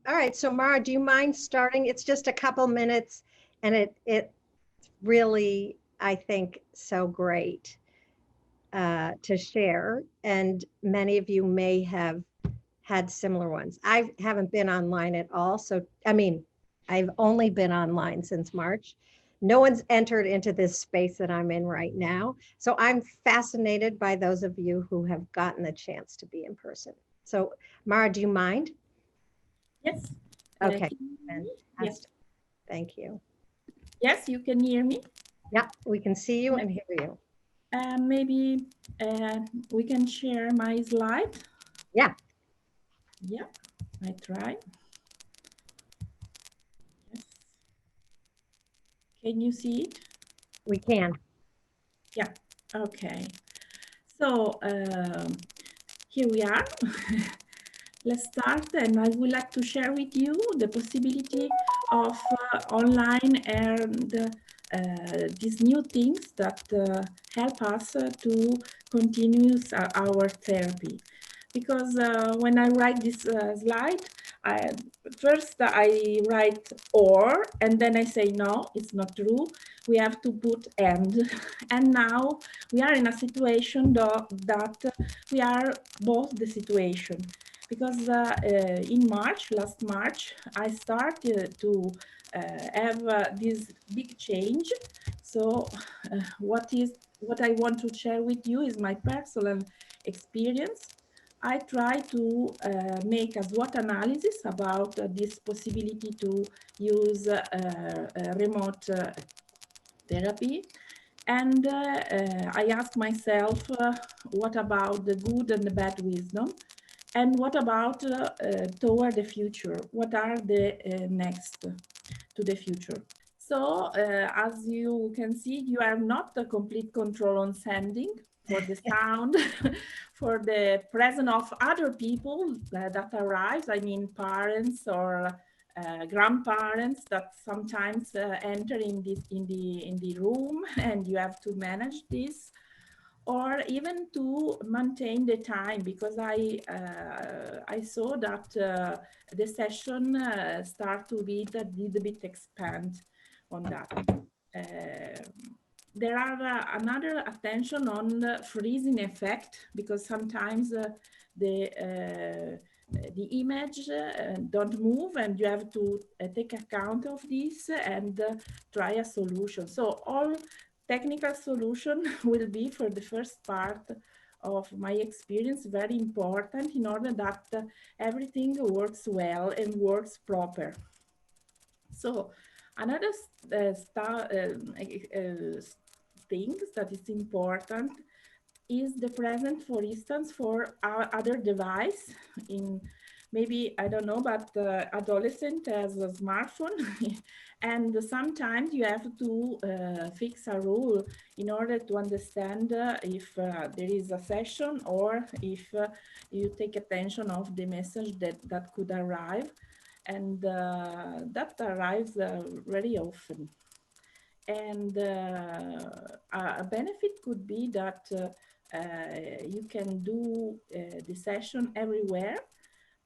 All right, so Mara, do you mind starting? It's just a couple minutes and it really, I think, so great to share. And many of you may have had similar ones. I haven't been online at all. So, I mean, I've only been online since March. No one's entered into this space that I'm in right now. So I'm fascinated by those of you who have gotten the chance to be in person. So, Mara, do you mind? Yes. Okay, Can you hear me? Yes. fantastic. Thank you. Yes, you can hear me. Yeah, we can see you and hear you. Maybe we can share my slide. Yeah, Yeah, I try. Yes. Can you see it? we can. Yeah. Okay. So here we are. Let's start, and I would like to share with you the possibility of online and these new things that help us to continue our therapy. Because when I write this slide, I, first I write or, and then I say, no, it's not true. We have to put and. And now we are in a situation that we are both the situation. Because in March, last March, I started to have this big change. So what I want to share with you is my personal experience. I try to make a SWOT analysis about this possibility to use remote therapy. And I ask myself, what about the good and the bad wisdom? And what about toward the future? What are the next to the future? So as you can see, you have not the complete control on sending for the sound, for the presence of other people that arrives. I mean, parents or grandparents that sometimes enter in the room, and you have to manage this, or even to maintain the time, because I saw that the session start to be a little bit expand on that. Uh, there are another attention on the freezing effect, because sometimes the image don't move, and you have to take account of this and try a solution. So all technical solution will be, for the first part of my experience, very important in order that everything works well and works proper. So another thing that is important is the present, for instance, for our other device. In maybe, I don't know, but adolescent has a smartphone and sometimes you have to fix a rule in order to understand if there is a session, or if you take attention of the message that could arrive, and that arrives very often. And a benefit could be that you can do the session everywhere,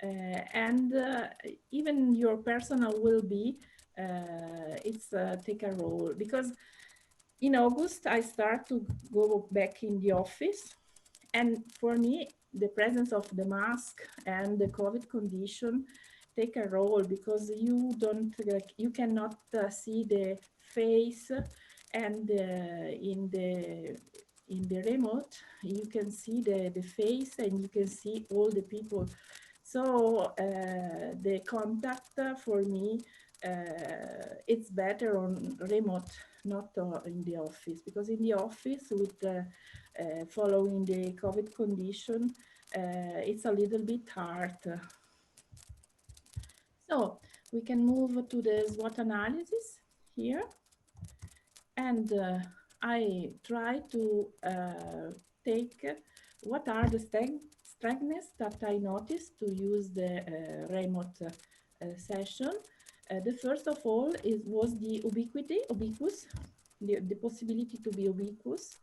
and even your personal will-be, it's take a role. Because in August, I start to go back in the office, and for me, the presence of the mask and the COVID condition take a role, because you don't, you cannot see the face, and in the remote you can see the face, and you can see all the people. So the contact for me, it's better on remote, not in the office, because in the office with following the COVID condition, it's a little bit hard. So we can move to the SWOT analysis here. And I try to take what are the strengths that I noticed to use the remote session. The first of all was the ubiquitous, the possibility to be ubiquitous,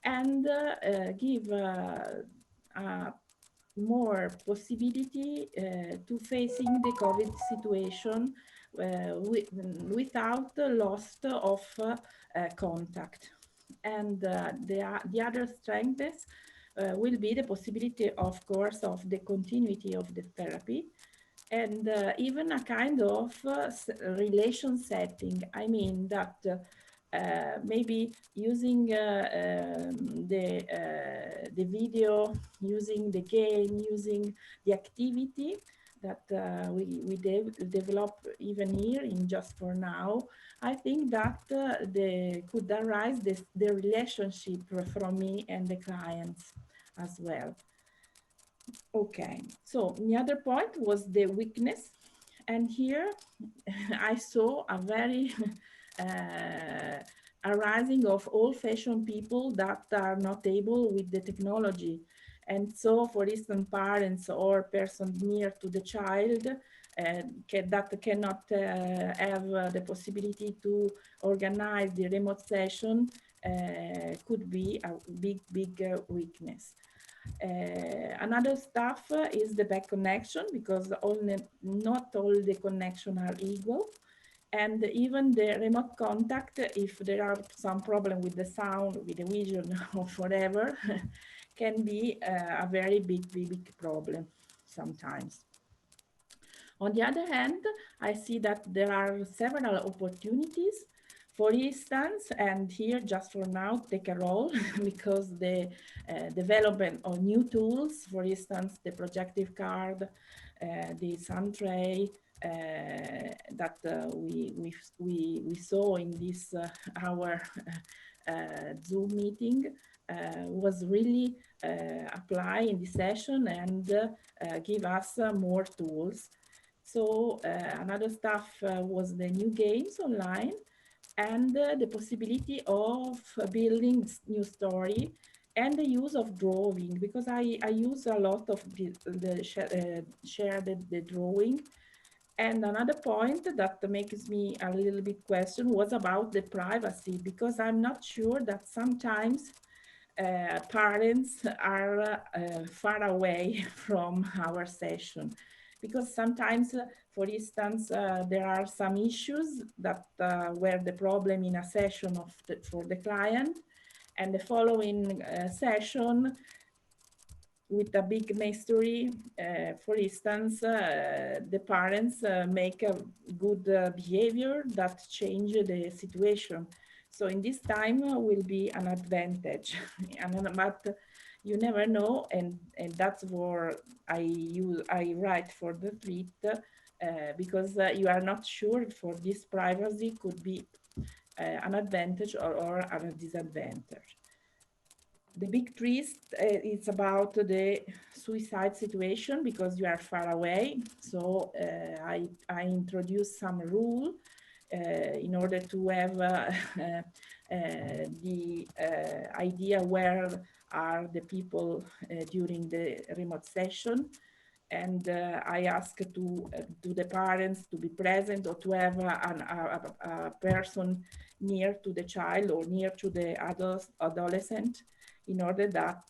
and give more possibility to facing the COVID situation without the loss of contact. And the other strengths will be the possibility, of course, of the continuity of the therapy and even a kind of relation setting. I mean that maybe using the video, using the game, using the activity that we develop even here in Just for Now, I think that could arise the relationship from me and the clients as well. Okay, so the other point was the weakness. And here I saw a very arising of old-fashioned people that are not able with the technology. And so, for instance, parents or person near to the child that cannot have the possibility to organize the remote session could be a big weakness. Another stuff is the back connection, because not all the connection are equal, and even the remote contact, if there are some problem with the sound, with the vision or whatever, can be a very big problem sometimes. On the other hand, I see that there are several opportunities. For instance, and here just for now, take a role because the development of new tools, for instance, the projective card, the sun tray, that we saw in this our Zoom meeting was really apply in this session and give us more tools. So another stuff was the new games online and the possibility of building new story and the use of drawing, because I use a lot of share the drawing. And another point that makes me a little bit question was about the privacy, because I'm not sure that sometimes parents are far away from our session, because sometimes, for instance, there are some issues that were the problem in a session for the client, and the following session with a big mystery, for instance, the parents make a good behavior that change the situation. So in this time will be an advantage, but you never know, and that's where I write for the tweet, because you are not sure for this privacy could be an advantage or a disadvantage. The big twist is about the suicide situation, because you are far away. So I introduced some rule in order to have the idea where are the people during the remote session. And I ask to the parents to be present, or to have a person near to the child or near to the adolescent, in order that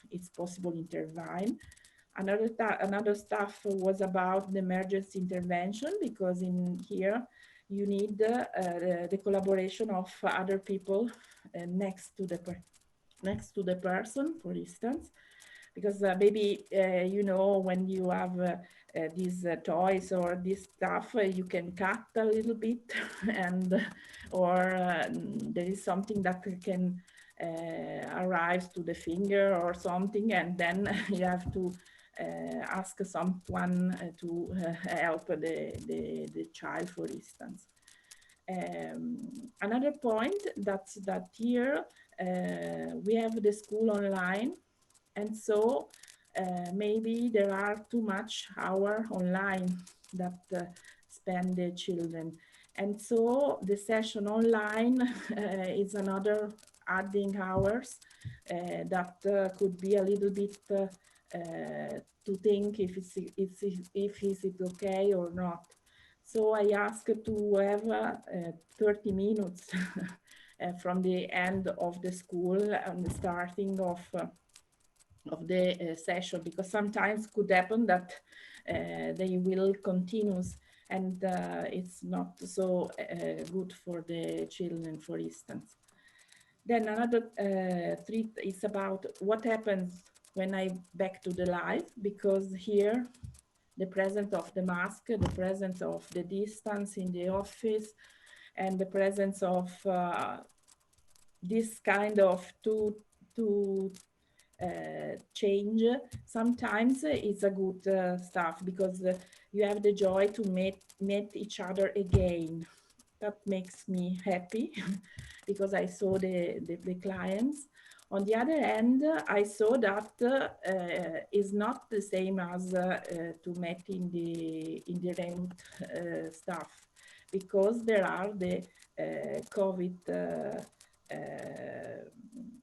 it's possible to intervene. Another stuff was about the emergency intervention, because in here you need the collaboration of other people next to the person, for instance, because maybe you know, when you have these toys or this stuff, you can cut a little bit and or there is something that can arrive to the finger or something, and then you have to ask someone to help the child, for instance. Another point that here we have the school online, and so maybe there are too much hour online that spend the children. And so the session online is another adding hours that could be a little bit to think if is it okay or not. So I asked to have 30 minutes from the end of the school and the starting of of the session, because sometimes could happen that they will continue and it's not so good for the children, for instance. Then another treat is about what happens when I back to the life, because here the presence of the mask, the presence of the distance in the office, and the presence of this kind of two change sometimes is a good stuff, because you have the joy to meet each other again. That makes me happy because I saw the clients. On the other hand, I saw that is not the same as to meet in the remote stuff, because there are the COVID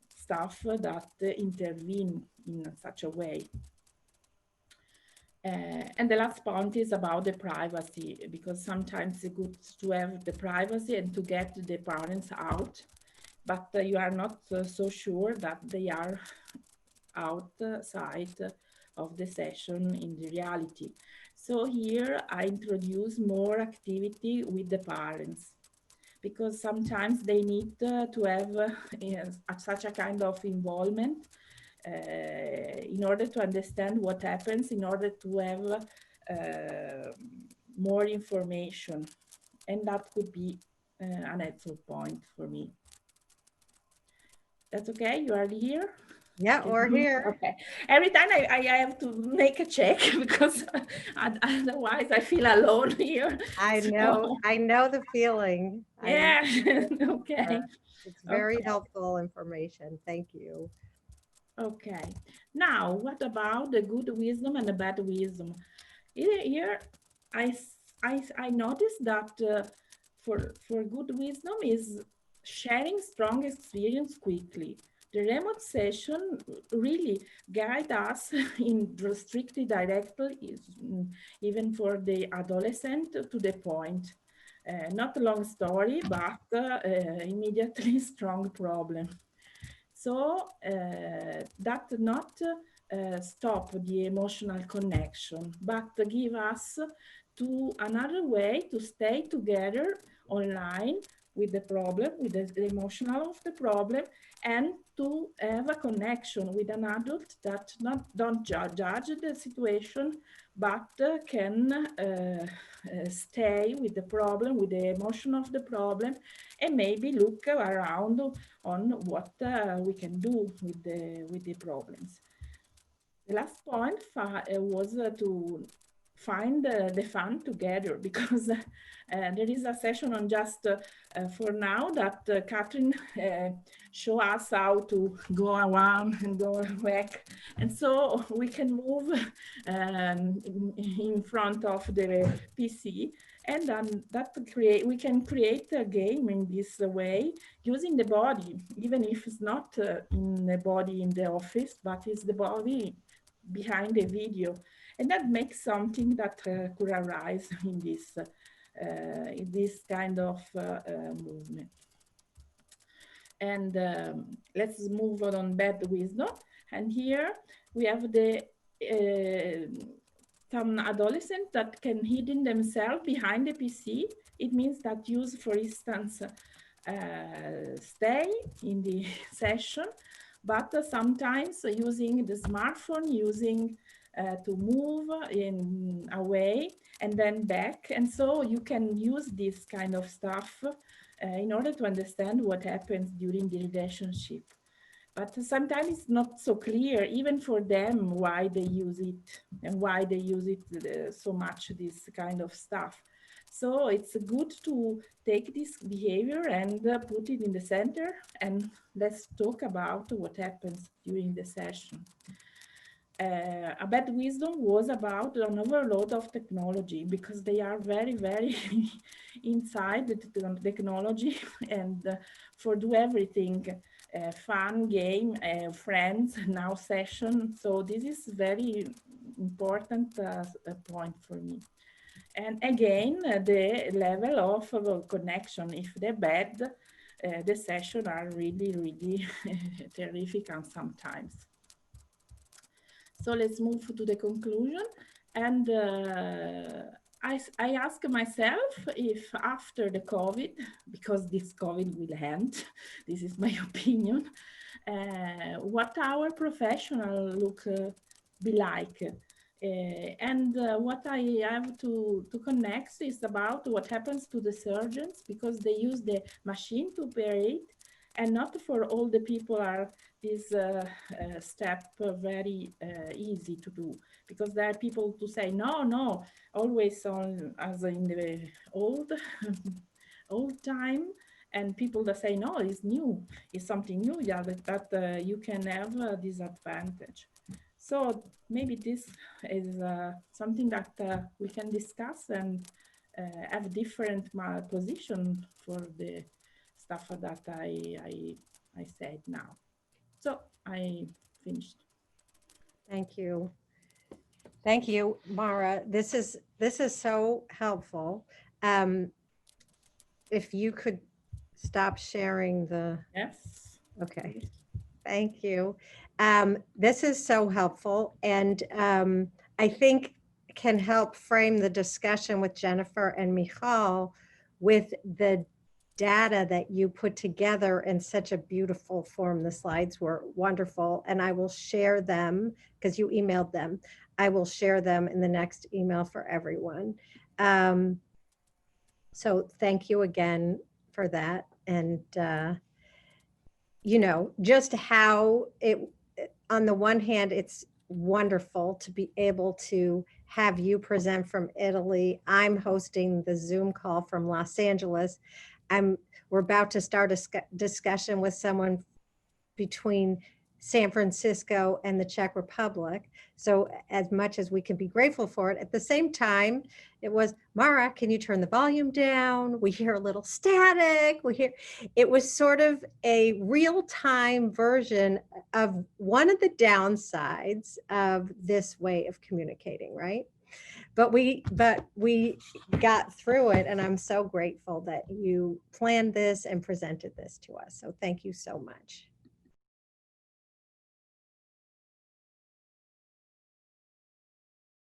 stuff that intervene in such a way. And the last point is about the privacy, because sometimes it's good to have the privacy and to get the parents out, but you are not so sure that they are outside of the session in the reality. So here I introduce more activity with the parents, because sometimes they need to have such a kind of involvement in order to understand what happens, in order to have more information. And that could be an helpful point for me. That's okay? You are here? Yeah, we're here. Okay. Every time I have to make a check because otherwise I feel alone here. So, I know the feeling. yeah. Uh, Okay. it's very Okay. helpful information. Thank you. Okay. Now, what about the good wisdom and the bad wisdom? Here, I noticed that for good wisdom is sharing strong experience quickly. The remote session really guide us in strictly directly, even for the adolescent, to the point. Not a long story, but immediately strong problem. So that not stop the emotional connection, but give us to another way to stay together online with the problem, with the emotional of the problem, and to have a connection with an adult that not don't judge the situation, but can stay with the problem, with the emotion of the problem, and maybe look around on what we can do with the problems. The last point was to find the fun together, because there is a session on just for now that Catherine show us how to go around and go back, and so we can move in front of the PC, and then that we can create a game in this way using the body, even if it's not in the body in the office, but it's the body behind the video, and that makes something that could arise in this kind of movement. And let's move on bad wisdom. And here we have the some adolescents that can hidden themselves behind the PC. It means that use, for instance, stay in the session, but sometimes using the smartphone, using to move in away and then back. And so you can use this kind of stuff in order to understand what happens during the relationship. But sometimes it's not so clear, even for them, why they use it and why they use it so much, this kind of stuff. So it's good to take this behavior and put it in the center, and let's talk about what happens during the session. A bad wisdom was about an overload of technology, because they are very, very inside the technology and for do everything, fun, game, friends, now session. So this is very important point for me. And again, the level of connection, if they're bad, the session are really, really terrific and sometimes. So let's move to the conclusion. And I ask myself if after the COVID, because this COVID will end, this is my opinion, what our professional look be like. And what I have to connect is about what happens to the surgeons, because they use the machine to operate, and not for all the people are this step very easy to do, because there are people to say no, no, always on as in the old old time, and people that say no, it's new, it's something new, yeah, that you can have this advantage. So maybe this is something that we can discuss and have different position for the stuff that I said now. So I finished. Thank you. Thank you, Mara. This is so helpful. If you could stop sharing the, Yes. okay, thank you. This is so helpful, and I think can help frame the discussion with Jennifer and Michal with the data that you put together in such a beautiful form. The slides were wonderful, and I will share them because you emailed them. I will share them in the next email for everyone. So thank you again for that. And, you know, just how it, on the one hand, it's wonderful to be able to have you present from Italy. I'm hosting the Zoom call from Los Angeles. We're about to start a discussion with someone between San Francisco and the Czech Republic. So as much as we can be grateful for it, at the same time, it was, Mara, can you turn the volume down? We hear a little static. It was sort of a real-time version of one of the downsides of this way of communicating, right? But we got through it, and I'm so grateful that you planned this and presented this to us. So thank you so much.